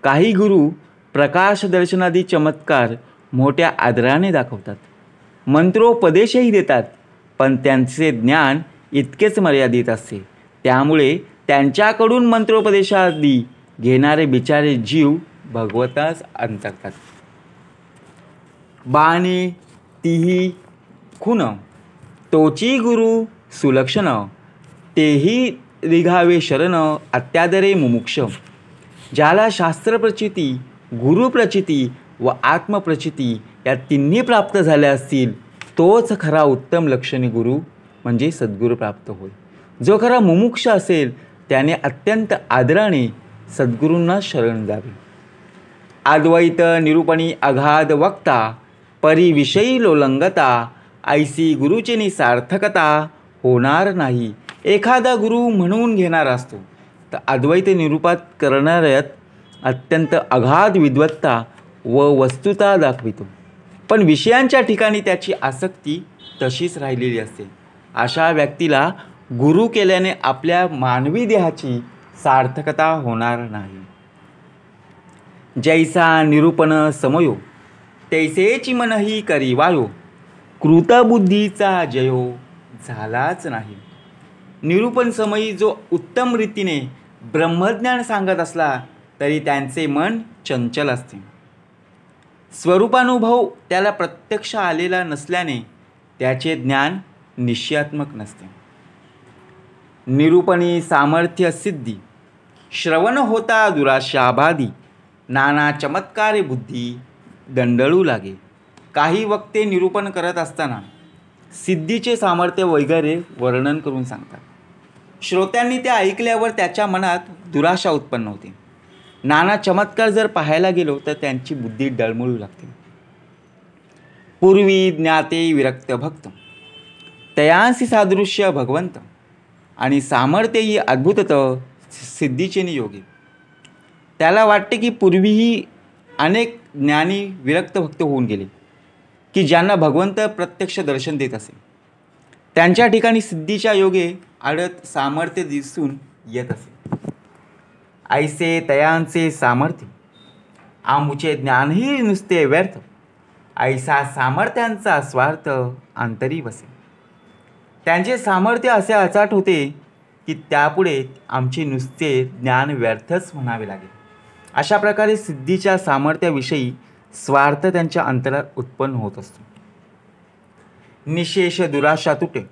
काही गुरु प्रकाश दर्शनादी चमत्कार मोठ्या आदराने दाखवतात, मंत्रोपदेशही देतात, पण त्यांचे ज्ञान इतकेच मर्यादित असते. त्यामुळे त्यांच्याकडून मंत्रोपदेशादी घेणारे बिचारे जीव भगवतास अंतरतात. बाणे तिही खून तोची गुरु सुलक्षण, तेही निघावे शरण अत्यादरे मुमुक्ष. ज्याला शास्त्रप्रचिती, गुरुप्रचिती व आत्मप्रचिती या तिन्ही प्राप्त झाल्या असतील, तोच खरा उत्तम लक्षणी गुरु म्हणजे सद्गुरू प्राप्त होय. जो खरा मुमुक्ष असेल त्याने अत्यंत आदराने सद्गुरूंना शरण जावे. अद्वैत निरूपणी अगाध वक्ता, परिविषयी लोलंगता, ऐसी गुरुचिनी सार्थकता होणार नाही. एखादा गुरु म्हणून घेणारा असतो तर अद्वैत निरूपात करणाऱ्यात अत्यंत अगाध विद्वत्ता व वस्तुता दाखवितो, पण विषयांच्या ठिकाणी त्याची आसक्ती तशीच राहिलेली असते. अशा व्यक्तीला गुरु केल्याने आपल्या मानवी देहाची सार्थकता होणार नाही. जैसा निरूपण समयो तैसेची मनही करी वायो, कृतबुद्धीचा जयो झालाच नाही. निरूपण समयी जो उत्तम रीतीने ब्रह्मज्ञान सांगत असला तरी त्यांचे मन चंचल असते. स्वरूपानुभव त्याला प्रत्यक्ष आलेला नसल्याने त्याचे ज्ञान निश्चयात्मक नसते. निरूपणी सामर्थ्य सिद्धी, श्रवण होता दुराशाबाधी, नाना चमत्कारे बुद्धी दंडळू लागे. काही वक्ते निरूपण करत असताना सिद्धीचे सामर्थ्य वगैरे वर्णन करून सांगतात. श्रोत्यांनी ते ऐकल्यावर त्याच्या मनात दुराशा उत्पन्न होते. नाना चमत्कार जर पाहायला गेलो तर त्यांची बुद्धी डळमळू लागते. पूर्वी ज्ञाते विरक्त भक्त, तयांसी सादृश्य भगवंत, आणि सामर्थ्य ही अद्भुतत सिद्धीचे नियोगे. त्याला वाटते की पूर्वीही अनेक ज्ञानी विरक्त भक्त होऊन गेले की ज्यांना भगवंत प्रत्यक्ष दर्शन देत असे. त्यांच्या ठिकाणी सिद्धीच्या योगे आडत सामर्थ्य दिसून येत असे. ऐसे तयांचे सामर्थ्य, आमुचे ज्ञानही नुसते व्यर्थ, ऐसा सामर्थ्यांचा स्वार्थ अंतरी वसे. त्यांचे सामर्थ्य असे अचाट होते की त्यापुढे आमचे नुसते ज्ञान व्यर्थच म्हणावे लागेल. अशा प्रकारे सिद्धीच्या सामर्थ्याविषयी स्वार्थ त्यांच्या अंतरात उत्पन्न होत असतो. निशेष दुराशा तुटे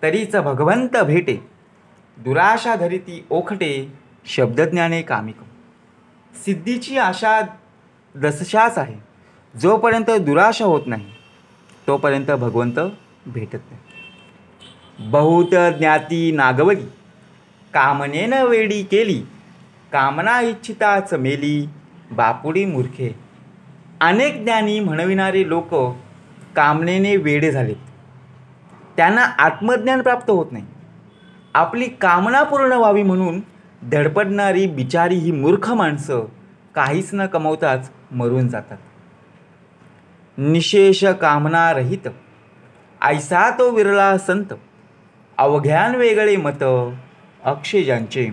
तरीच भगवंत भेटे, दुराशा धरिती ओखटे शब्दज्ञाने कामिक. सिद्धीची आशा दशशाच आहे. जोपर्यंत दुराशा होत नाही तोपर्यंत भगवंत भेटत नाही. बहुत ज्ञाती नागवली, कामनेन वेडी केली, कामना इच्छिताच मेली, बापुडी मूर्खे. अनेक ज्ञानी म्हणविणारे लोक कामनेने वेडे झालेत. त्यांना आत्मज्ञान प्राप्त होत नाही. आपली कामना पूर्ण व्हावी म्हणून धडपडणारी बिचारी ही मूर्ख माणसं काहीच न कमवताच मरून जातात. निशेष कामना रहित, ऐसा तो विरला संत, अवघ्यान वेगळे मत अक्षयजांचे.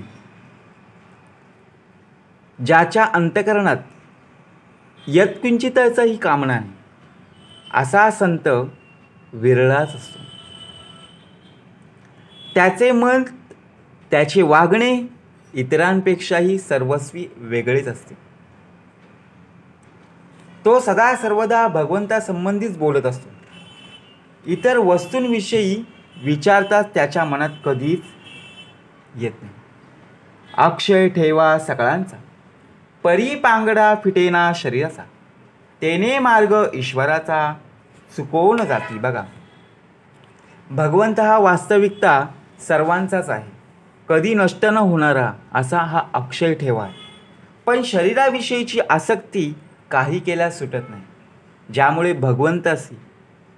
ज्याच्या अंतकरणात यत्किंचितही कामना नाही असा संत विरळाच असतो. त्याचे मन, त्याचे वागणे इतरांपेक्षाही सर्वस्वी वेगळेच असते. तो सदा सर्वदा भगवंतासंबंधीच बोलत असतो. इतर वस्तूंविषयी विचारतात त्याच्या मनात कधीच येत नाही. अक्षय ठेवा सगळ्यांचा, परी पांगडा फिटेना शरीराचा, तेने मार्ग ईश्वराचा चुकवून जाती. बघा, भगवंत हा वास्तविकता सर्वांचाच आहे, कधी नष्ट न होणारा असा हा अक्षय ठेवा आहे. पण शरीराविषयीची आसक्ती काही केल्यास सुटत नाही, ज्यामुळे भगवंताशी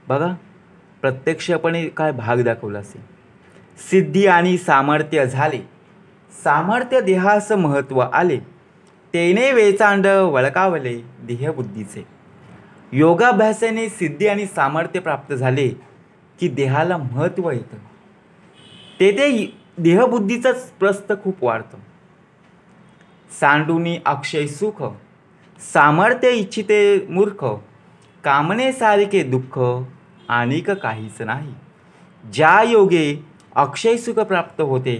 बघा प्रत्यक्षपणे काय भाग दाखवला असेल. सिद्धी आणि सामर्थ्य झाले, सामर्थ्य देहास महत्त्व आले, तेने वेचांड वळकावले देहबुद्धीचे. योगाभ्यासाने सिद्धी आणि सामर्थ्य प्राप्त झाले की देहाला महत्त्व येतं. तेथे देहबुद्धीचंच प्रस्थ खूप वाढतं. सांडुनी अक्षय सुख, सामर्थ्य इच्छिते मूर्ख, कामने सारिके दुःख आणिक काहीच नाही. ज्या योगे अक्षय सुख प्राप्त होते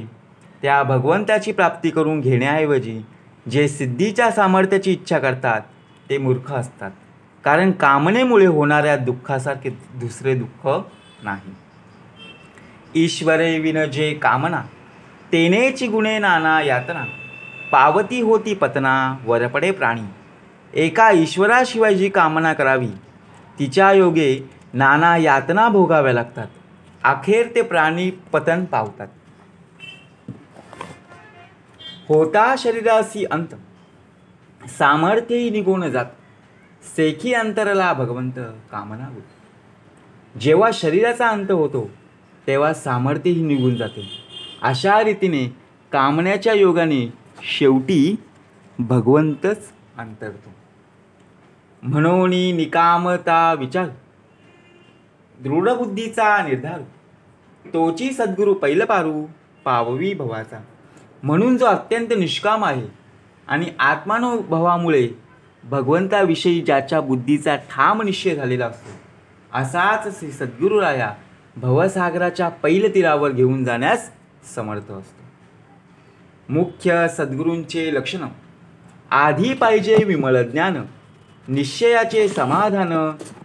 त्या भगवंताची प्राप्ती करून घेण्याऐवजी जे सिद्धीच्या सामर्थ्याची इच्छा करतात ते मूर्ख असतात, कारण कामनेमुळे होणाऱ्या दुःखासारखे दुसरे दुःख नाही. ईश्वरे विन जे कामना तेनेची गुणे नाना यातना, पावती होती पतना वरपडे प्राणी. एका ईश्वराशिवाय जी कामना करावी तिच्या योगे नाना यातना भोगाव्या लागतात, अखेर ते प्राणी पतन पावतात. होता शरीरासी अंत सामर्थ्यही निघून जात, सेखी अंतरला भगवंत कामना होत. जेव्हा शरीराचा अंत होतो तेव्हा सामर्थ्यही निघून जाते. अशा रीतीने कामण्याच्या योगाने शेवटी भगवंतच अंतरतो. म्हणून निकामता विचार दृढबुद्धीचा निर्धार, तोची सद्गुरु पैल पारू पाववी भवाचा. म्हणून जो अत्यंत निष्काम आहे आणि आत्मानुभवामुळे भगवंताविषयी ज्याच्या बुद्धीचा ठाम निश्चय झालेला असतो, असाच श्री सद्गुरुराया भवसागराच्या पैल तीरावर घेऊन जाण्यास समर्थ असतो. मुख्य सद्गुरूंचे लक्षण: आधी पाहिजे विमल ज्ञान, निश्चयाचे समाधान,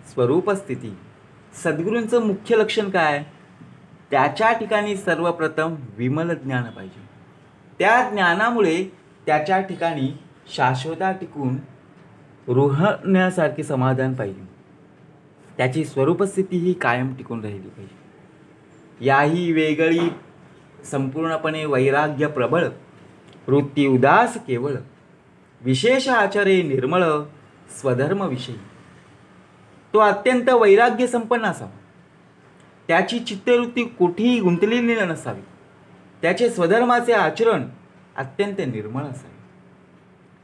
स्वरूपस्थिती. सद्गुरूंचं मुख्य लक्षण काय? त्याच्या ठिकाणी सर्वप्रथम विमल ज्ञान पाहिजे. त्या ज्ञानामुळे त्याच्या ठिकाणी शाश्वता टिकून रुहण्यासारखे समाधान पाहिजे. त्याची स्वरूपस्थिती ही कायम टिकून राहिली पाहिजे. याही वेगळी संपूर्णपणे वैराग्य प्रबळ, वृत्ती उदास केवळ, विशेष आचरे निर्मळ, स्वधर्मविषयी. तो अत्यंत वैराग्य संपन्न असावा. त्याची चित्तवृत्ती कुठेही गुंतलेली नसावी. त्याचे स्वधर्माचे आचरण अत्यंत निर्मळ असावे.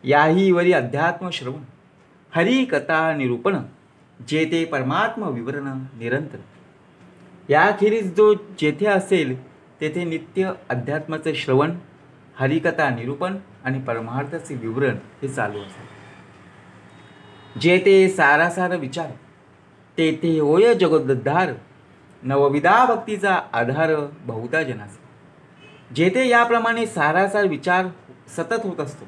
याही वरी अध्यात्म श्रवण, हरिकथा निरूपण, जे ते परमात्म विवरण निरंतर. याखेरीज जो जेथे असेल तेथे नित्य अध्यात्माचे श्रवण, हरिकथा निरूपण आणि परमार्थाचे विवरण हे चालू असावे. जे ते सारासार विचार, तेथे होय जगोद्धार, नवविधा भक्तीचा आधार बहुता जनाचा. जेथे याप्रमाणे सारासार विचार सतत होत असतो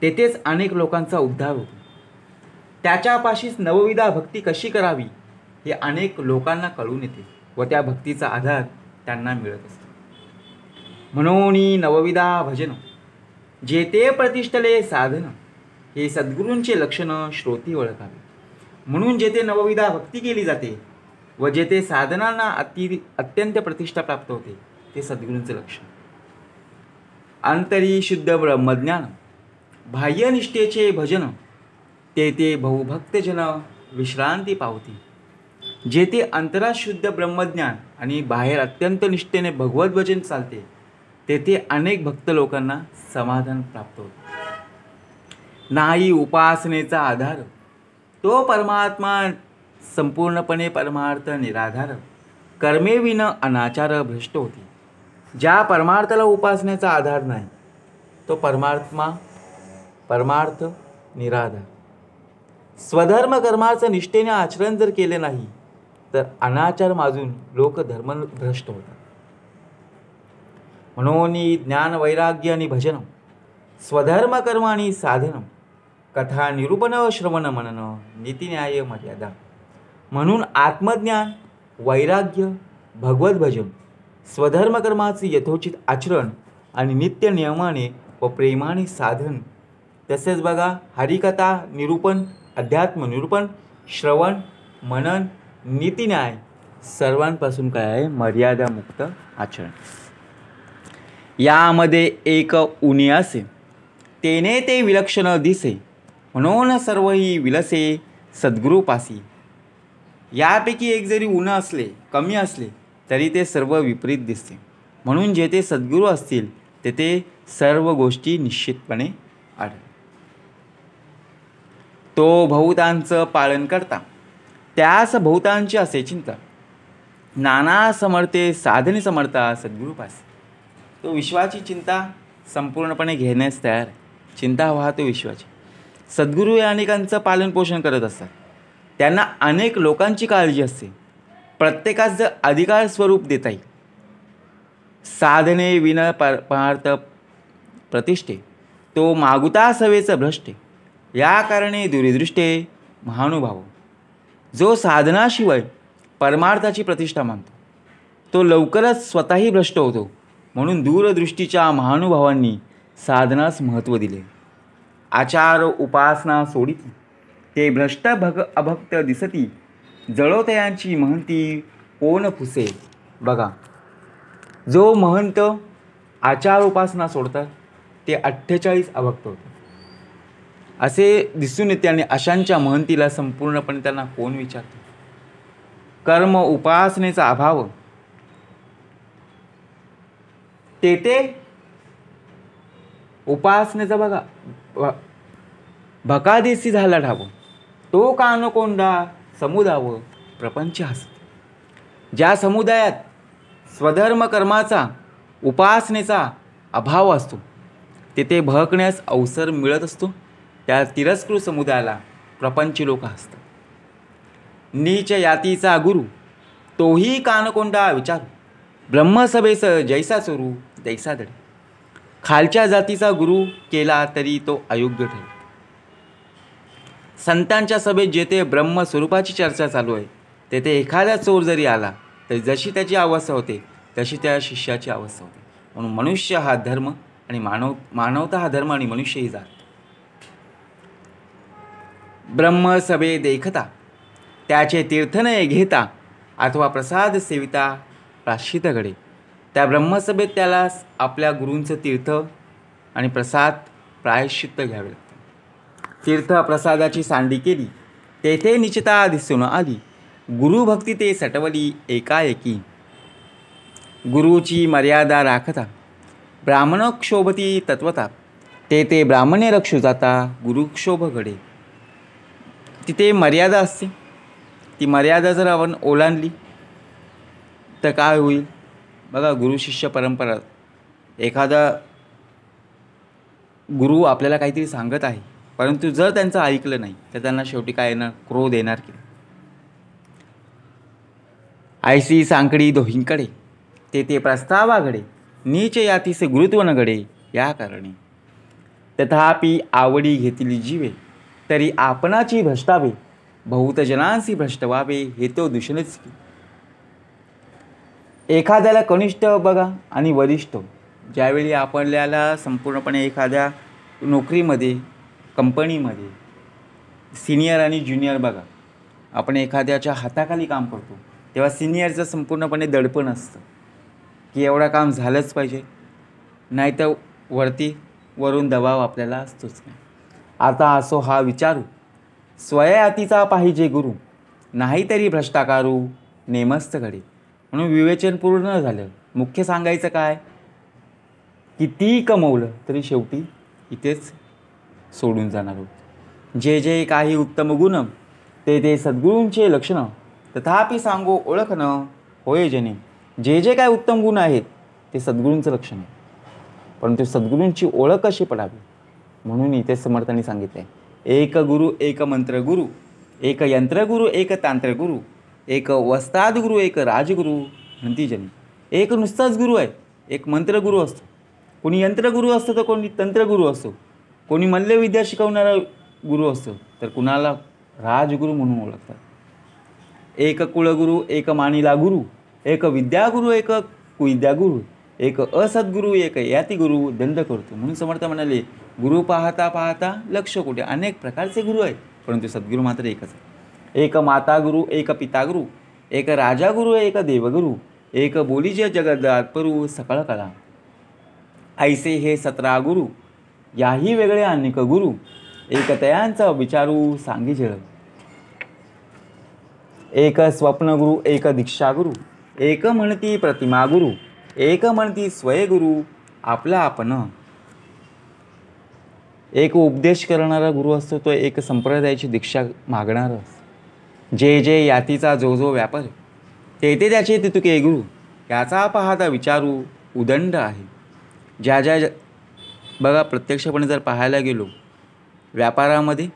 तेथेच अनेक लोकांचा उद्धार होतो. त्याच्यापाशीच नवविधा भक्ती कशी करावी हे अनेक लोकांना कळून येते व त्या भक्तीचा आधार त्यांना मिळत असतो. म्हणून नवविधा भजन, जेथे प्रतिष्ठले साधन, हे सद्गुरूंचे लक्षण श्रोती ओळखावे. म्हणून जेथे नवविधा भक्ती केली जाते व जेथे साधनांना अत्यंत प्रतिष्ठा प्राप्त होते ते सद्गुरूंचे लक्षण. अंतरी शुद्ध ब्रह्मज्ञान, बाह्यनिष्ठेचे भजन, तेथे बहुभक्तजन विश्रांती पावती. जेथे अंतरात शुद्ध ब्रह्मज्ञान आणि बाहेर अत्यंत निष्ठेने भगवत भजन चालते तेथे अनेक भक्त लोकांना समाधान प्राप्त होते. नाही उपासनेचा आधार, तो परमात्मा संपूर्णपणे परमार्थ निराधार, कर्मेविन अनाचार भ्रष्ट होती. ज्या परमार्थाला उपासनेचा आधार नाही तो परमार्थ निराधार. स्वधर्म कर्माचं निष्ठेने आचरण जर केले नाही तर अनाचार माजून लोक धर्मभ्रष्ट होतात. म्हणून ज्ञान वैराग्य आणि भजन, स्वधर्म कर्म आणि साधन, कथा निरूपण श्रवण मनन, नीतिन्याय मर्यादा. म्हणून आत्मज्ञान, वैराग्य, भगवत भजन, स्वधर्मकर्माचे यथोचित आचरण आणि नित्य नियमाने व प्रेमाने साधन, तसेच बघा हरिकथा निरूपण, अध्यात्म निरूपण, श्रवण, मनन, नीतिन्याय, सर्वांपासून काय आहे? मर्यादामुक्त आचरण. यामध्ये एक उणी असे तेने ते विलक्षण दिसे, म्हणून सर्वही विलसे सद्गुरूपासी. यापैकी एक जरी उणं असले, कमी असले तरी ते सर्व विपरीत दिसते. म्हणून जेथे सद्गुरू असतील तेथे सर्व गोष्टी निश्चितपणे आढळतात. तो बहुतांचं पालन करता, त्यास बहुतांची असे चिंता, नाना समर्थे साधने समर्था सद्गुरूपासी. तो विश्वाची चिंता संपूर्णपणे घेण्यास तयार आहे. चिंता वाहतो विश्वाची. सद्गुरू हे अनेकांचं पालन पोषण करत असतात. त्यांना अनेक लोकांची काळजी असते. प्रत्येकास जर अधिकार स्वरूप देता येईल. साधने विन पार्थ प्रतिष्ठे, तो मागुता सवेच भ्रष्टे, या कारणे दुरीदृष्टे महानुभाव. जो साधनाशिवाय परमार्थाची प्रतिष्ठा मानतो तो लवकरच स्वतःही भ्रष्ट होतो. म्हणून दूरदृष्टीच्या महानुभावांनी साधनास महत्त्व दिले. आचार उपासना सोडिती, ते भ्रष्ट अभक्त दिसती, जळोतयांची महंती कोण फुसे. बघा, जो महंत आचार उपासना सोडतात ते 48 अभक्त होतात असे दिसून येते. आणि अशांच्या महंतीला संपूर्णपणे त्यांना कोण विचारतो. कर्म उपासनेचा अभाव, तेथे उपासनेचा बघा भकादेसी झाला ढाव, तो कानकोंडा समुदाव प्रपंच हसते. ज्या समुदायात स्वधर्म कर्माचा उपासनेचा अभाव असतो तेथे बहकण्यास अवसर मिळत असतो. त्या तिरस्कृत समुदायाला प्रपंच लोक हसतात. नीच यातीचा गुरु, तोही कानकोंडा विचारू, ब्रह्मसभेस जैसा चोरू तैसा दडे. खालच्या जातीचा गुरु केला तरी तो अयोग्य ठरेल. संतांच्या सभेत जेथे ब्रह्मस्वरूपाची चर्चा चालू आहे तेथे एखादा चोर जरी आला तरी जशी त्याची अवस्था होते तशी त्या शिष्याची अवस्था होते. म्हणून मनुष्य हा धर्म आणि मानवता हा धर्म आणि मनुष्य ही जात. ब्रह्मसभे देखता, त्याचे तीर्थनय घेता, अथवा प्रसाद सेविता प्राश्चित घडे. त्या ब्रह्मसभेत त्याला आपल्या गुरूंचं तीर्थ आणि प्रसाद प्रायश्चित्त घ्यावे लागते. तीर्थ प्रसादाची सांडी केली तेथे निश्चिता दिसून आली, गुरुभक्ती ते सटवली एकाएकी. गुरुची मर्यादा राखता, ब्राह्मण क्षोभती तत्वता, ते ब्राह्मणे रक्षू जाता गुरुक्षोभ घडे. तिथे मर्यादा असते. ती मर्यादा जर आपण ओलांडली तर काय होईल. बघा, गुरु शिष्य परंपरा, एखादा गुरु आपल्याला काहीतरी सांगत आहे परंतु जर त्यांचं ऐकलं नाही तर त्यांना शेवटी काय येणार, क्रोध येणार की. ऐसी सांकडी दोहींकडे, ते प्रस्तावा घडे, नीच यातीसे गुरुत्व न घडे या कारणे. तथापि आवडी घेतली जीवे, तरी आपणाची भ्रष्टावे, बहुत जनांसी भ्रष्ट व्हावे हे तो दूषणच की. एखाद्याला कनिष्ठ बघा आणि वरिष्ठ, ज्यावेळी आपल्याला संपूर्णपणे एखाद्या नोकरीमध्ये कंपनीमध्ये सिनियर आणि ज्युनियर बघा, आपण एखाद्याच्या हाताखाली काम करतो तेव्हा सिनियरचं संपूर्णपणे दडपण असतं की एवढं काम झालंच पाहिजे, नाहीतर वरून दबाव आपल्याला असतोच नाही. आता असो हा विचारू, स्वयातीचा पाहिजे गुरु, नाहीतरी भ्रष्टाकारू नेमस्त घडे. म्हणून विवेचन पूर्ण झालं. मुख्य सांगायचं काय, किती कमवलं तरी शेवटी इथेच सोडून जाणार आहोत. जे जे काही उत्तम गुण ते सद्गुरूंचे लक्षण, तथापि सांगो ओळखणं होय जने. जे जे काय उत्तम गुण आहेत ते सद्गुरूंचं लक्षण आहे, परंतु सद्गुरूंची ओळख कशी पडावी म्हणून इथे समर्थांनी सांगितले. एक गुरु एक मंत्र गुरु, एक यंत्र गुरु एक तांत्र गुरु, एक वस्ताद गुरु एक राजगुरु म्हणती जनी. एक नुसताच गुरु आहे, एक मंत्रगुरु असतो, कोणी यंत्रगुरु असतो तर कोणी तंत्रगुरु असतो, कोणी मल्लविद्या शिकवणारा गुरु असतो तर कुणाला राजगुरु म्हणून ओळखतात. एक कुळगुरु एक मानिला गुरु, एक विद्यागुरु एक कुविद्यागुरु, एक असद्गुरु एक यातिगुरु दंड करतो. म्हणून समर्थ म्हणाले, गुरु पाहता पाहता लक्ष कोटी. अनेक प्रकारचे गुरु आहेत परंतु सद्गुरू मात्र एकच आहे. एक माता गुरु एक पिता गुरु, एक राजा गुरु एक देवगुरु, एक बोलीजे जगदात्परू सकळ कळा. ऐसे हे 17 गुरु, याही वेगळे अनेक गुरु, एक तयांचा विचारू सांगी झेळ. एक स्वप्न गुरु एक दीक्षा गुरु, एक म्हणती प्रतिमा गुरु, एक म्हणती स्वय गुरु आपला आपण. एक उपदेश करणारा गुरु असतो तो एक संप्रदायाची दीक्षा मागणारा असतो. जे जे यातीचा जो जो व्यापार ते त्याचे तितुके गुरु, याचा पाहता विचारू उदंड आहे. ज्या ज्या बघा, प्रत्यक्षपणे जर पाहायला गेलो व्यापारामध्ये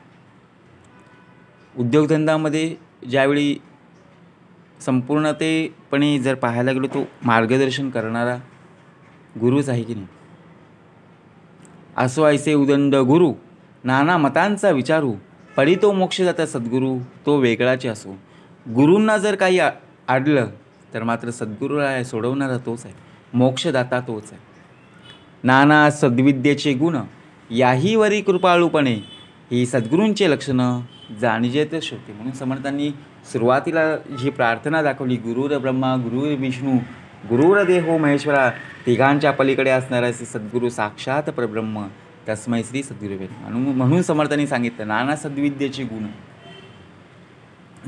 उद्योगधंदामध्ये ज्यावेळी संपूर्णतेपणे जर पाहायला गेलो तो मार्गदर्शन करणारा गुरुच आहे की नाही. असो ऐसे उदंड गुरु नाना मतांचा विचारू, पडी तो मोक्षदाता सद्गुरू तो वेगळाचे असो. गुरूंना जर काही आडलं तर मात्र सद्गुरूला सोडवणारा तोच आहे, मोक्षदाता तोच आहे. नाना सद्विद्येचे गुण याही वरी कृपाळूपणे, ही सद्गुरूंचे लक्षणं जाणीजेत श्रुती. म्हणून समर्थांनी सुरुवातीला जी प्रार्थना दाखवली, गुरुर ब्रह्मा गुरुर विष्णू गुरुर देहो महेश्वरा, तिघांच्या पलीकडे असणारा श्री सद्गुरू साक्षात परब्रह्म तस्मै श्री सद्गुरुवे. म्हणून समर्थांनी सांगितलं नाना सद्विद्येचे गुण,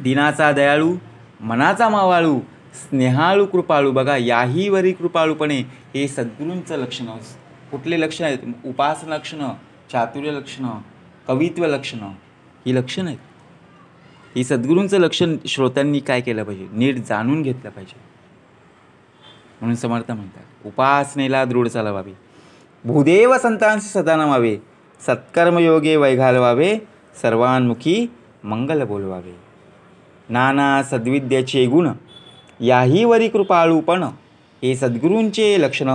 दिनाचा दयाळू मनाचा मावाळू स्नेहाळू कृपाळू. बघा याही वरी कृपाळूपणे, हे सद्गुरूंचं लक्षण. कुठले लक्षण आहेत? उपासना लक्षणं, चातुर्य लक्षणं, कवित्व लक्षणं, ही लक्षणं आहेत. ही सद्गुरूंचं लक्षण श्रोत्यांनी काय केलं पाहिजे? नीट जाणून घेतलं पाहिजे. म्हणून समर्थ म्हणतात उपासनेला दृढ चालवावे, भूदेव संतांशी सदा नमावे, सत्कर्मयोगे वै घालवावे, सर्वांमुखी मंगल बोलवावे. नाना सद्विद्येचे गुण याही वरी कृपाळूपण, हे सद्गुरूंचे लक्षण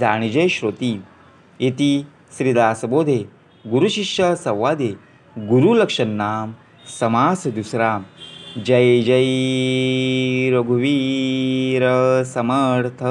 जाणीजे श्रोती. इति श्रीदासबोधे गुरुशिष्य संवादे गुरुलक्षण नाम समास दुसरा. जय जय रघुवीर समर्थ.